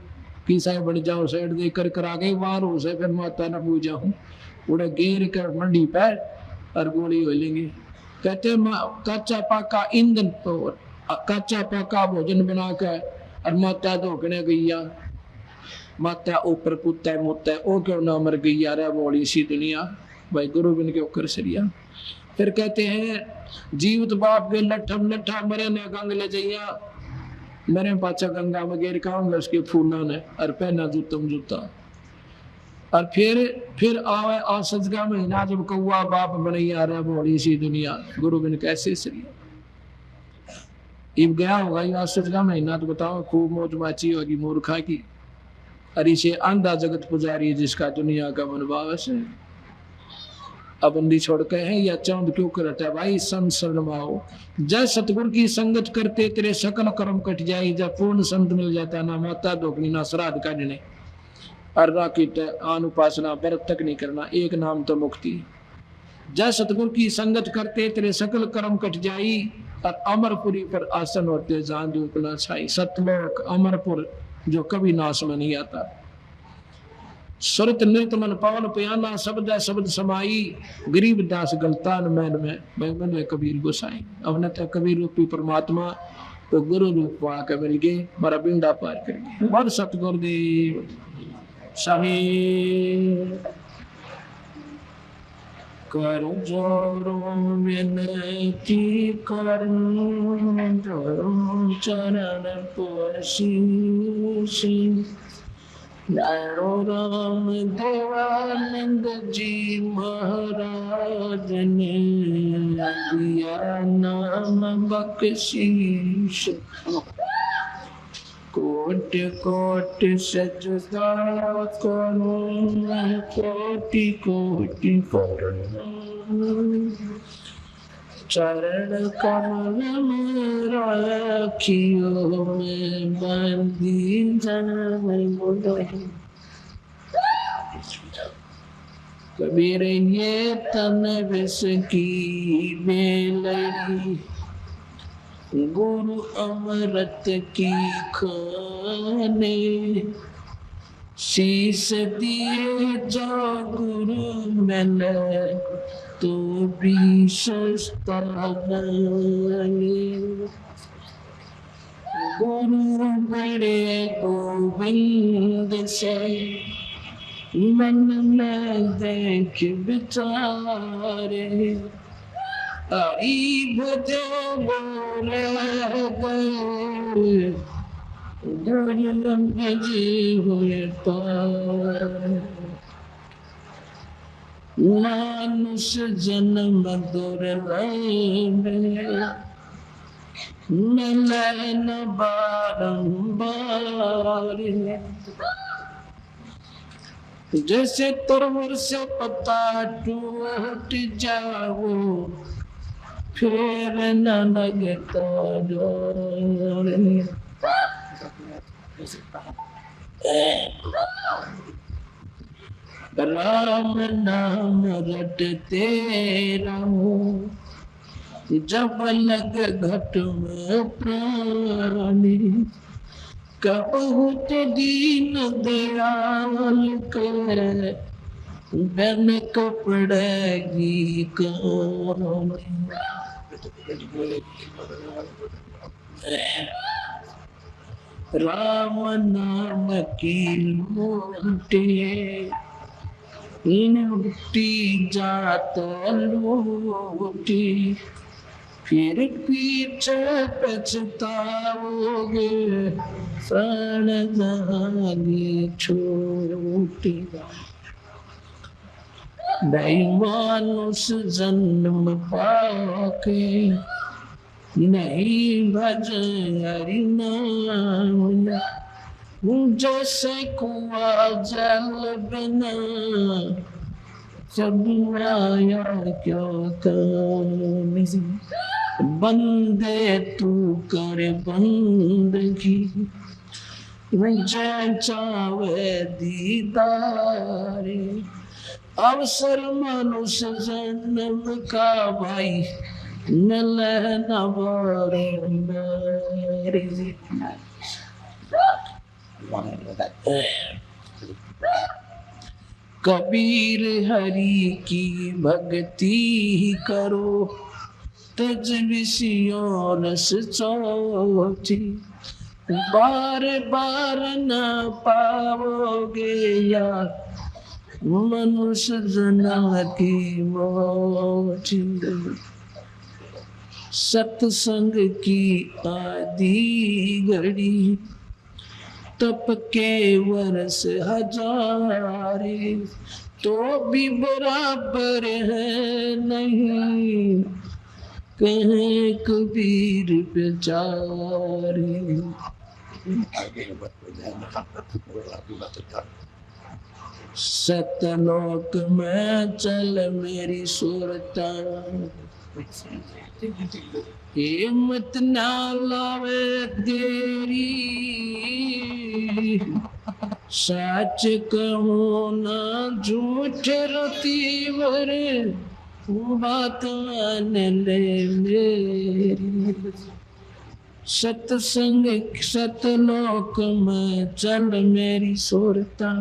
किसा बन जाओ साइड दे कर आगे वार हो से, फिर माता न पूजा हूँ उड़े गेर कर मंडी पैर और गोली हो लेंगे। कहते कच्चा पाका ईंधन, कच्चा पाका भोजन बना के और माता धोकने गैया, माता ऊपर कुत्ता मुत्ता ओ क्यों ना मर गैया रे बोली सी दुनिया, भाई गुरु बिन के ऊपर सरिया। फिर कहते हैं जीवित बाप के लठम लठा मरे ने गंग ले जइया, मेरे पाचा गंगा में गेर खाऊंगा उसके फूना ने और पहना जूतम जूता। और फिर आवे आसज का महीना जब कौआ बाप बनैया रे बोली सी दुनिया, गुरु बिन कैसे सरिया। इब गया होगा ये आसज का महीना, तो बताओ खूब मौज माची होगी मूर्खा की। अरे से आंधा जगत पुजारी जिसका दुनिया का मनभाव है। अब बंदी छोड़ के हैं या चांद क्यों करता है भाई, संत शरणमाओ। जय सतगुरु की संगत करते तेरे सकल कर्म कट जाए, जब पूर्ण संत मिल जाता ना माता धोकनी ना श्राद्ध काटने और राकिट आन उपासना व्रत तक नहीं करना, एक नाम तो मुक्ति। जय सतगुरु की संगत करते तेरे सकल कर्म कट जाई, और अमरपुरी पर आसन होते जान दूपना छाई। सतलोक अमरपुर जो कभी नाश में नहीं आता। सुरत नृत मन पवन प्याना, शब्द शब्द समाई, गरीब दास गलतान मैन में मैं कबीर गोसाई। अब न तो कबीर रूपी परमात्मा तो गुरु रूप पाके मिल गए, हमारा बिंडा पार कर गए। बहुत सतगुरुदेव साहेब कर जोरो विनती कर, चरण पोषी नारो राम देवानंद जी महाराज ने दिया नाम बख्शीश। कोट कोट सजदा करो, कोटि कोटि करो, चरण कमल में राखियो में बंदी जाए। कबीर ये तन विष की बेलड़ी, गुरु अमृत की खाने, शीश दिए जो गुरु मैंने तो भी सस्ता नहीं। गुरु बड़े गोविंद से मन में देख बिचारे, हरि भजन बोले गए हुए मानुष जन्म दुर्लभ बारंबार जैसे तरवर से पत्ता टूट जाओ फिर न लगता जोड़ने राम नाम रटते रहो जब लग घट में प्राणी बहुत दीन दयाल कर बन कपड़ेगी कौन राम नाम की लूटे लूटी जात लूटी फिर पीछे पछताओगे शरण जागे छोटी मानुष जन्म पाके नहीं भज हरि नाम जैसे कुआं जल बिना जब आया क्या काम बंदे तू कर बंदगी चावे दीदारे अवसर मनुष्य जन्म का भाई न लेना कबीर हरि की भक्ति करो तज विषयों रस चोटी बार बार न पाओगे या मनुष्य जन्म की मोटी सत्संग की आदि घड़ी तप के वर्ष हजारे तो भी बराबर है नहीं कहे कबीर बेचारे सतलोक में चल मेरी सुरता हिम्मत ना लावे तेरी सच कहूँ ना झूठ रती वरे बात मान ले मेरी सत्संग सतलोक में चल मेरी सुरता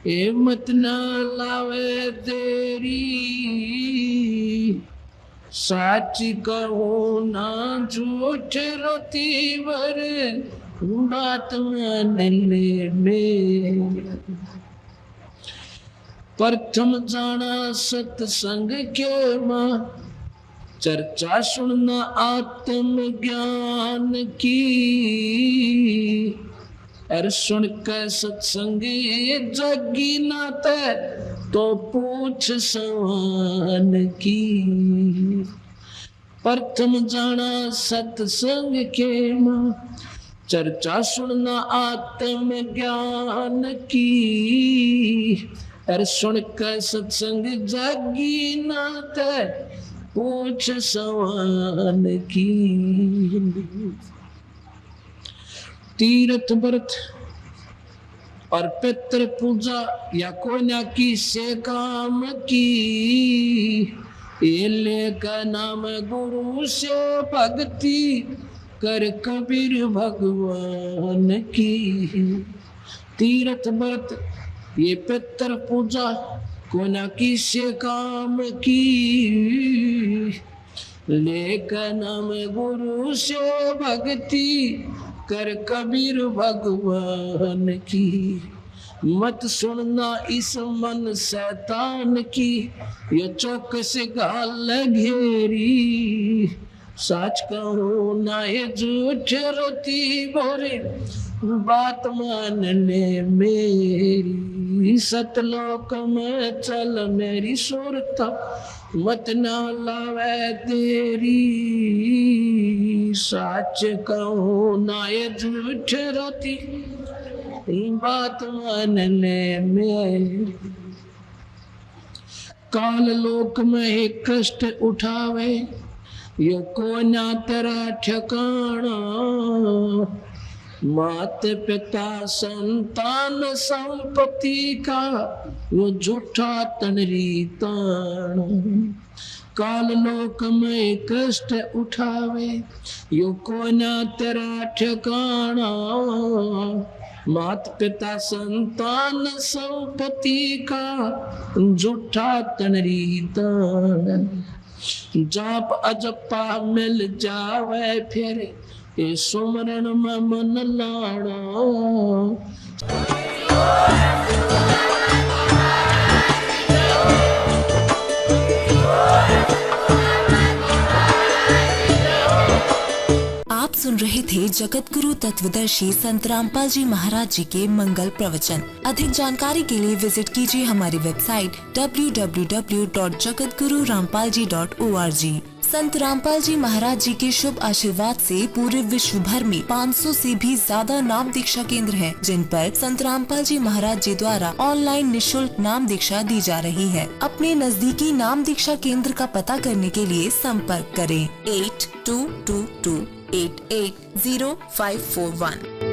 हिम्मत ना लावे तेरी सच कहो ना झूठ रोती वर बात मान ले मेरी प्रथम जाना सत्संग के मां चर्चा सुनना आत्म ज्ञान की और सुन के सत्संग जगी नाते तो पूछ सवान की प्रथम जाना सत्संग के मां चर्चा सुनना आत्म ज्ञान की और सुन के सत्संग जगी नाते पूछ सवान की तीर्थ व्रत और पितृ पूजा या कोन्या की से काम की एले का नाम गुरु से भक्ति कर कबीर भगवान की तीर्थ व्रत ये पितृ पूजा कोन्या की से काम की लेकर नाम गुरु से भक्ति कर कबीर भगवान की मत सुनना इस मन शैतान की ये चौक से गाल घेरी सच कहूँ ना ये झूठ रोती बोरे, बात मानने मेरी। सतलोक में चल मेरी सूरत, मत ना लावे तेरी। सच कहूँ ना ये झूठ रोती, बात मानने मेरी। काल लोक में ही कष्ट उठावे, ये को ना तेरा ठिकाना। माता पिता संतान संपत्ति का, वो झूठा तनरी तान। काल लोक में कष्ट उठावे, यो को ना तेरा ठिकाना। माता पिता संतान संपत्ति का, झूठा तनरी तान। जाप अजपा मिल जावे फिर, ये सुमरन में मन लाना। आप सुन रहे थे जगत गुरु तत्वदर्शी संत रामपाल जी महाराज जी के मंगल प्रवचन। अधिक जानकारी के लिए विजिट कीजिए हमारी वेबसाइट www.jagatgururampalji.org। संत रामपाल जी महाराज जी के शुभ आशीर्वाद से पूरे विश्व भर में 500 से भी ज्यादा नाम दीक्षा केंद्र हैं, जिन पर संत रामपाल जी महाराज जी द्वारा ऑनलाइन निशुल्क नाम दीक्षा दी जा रही है। अपने नजदीकी नाम दीक्षा केंद्र का पता करने के लिए संपर्क करें 8222880541।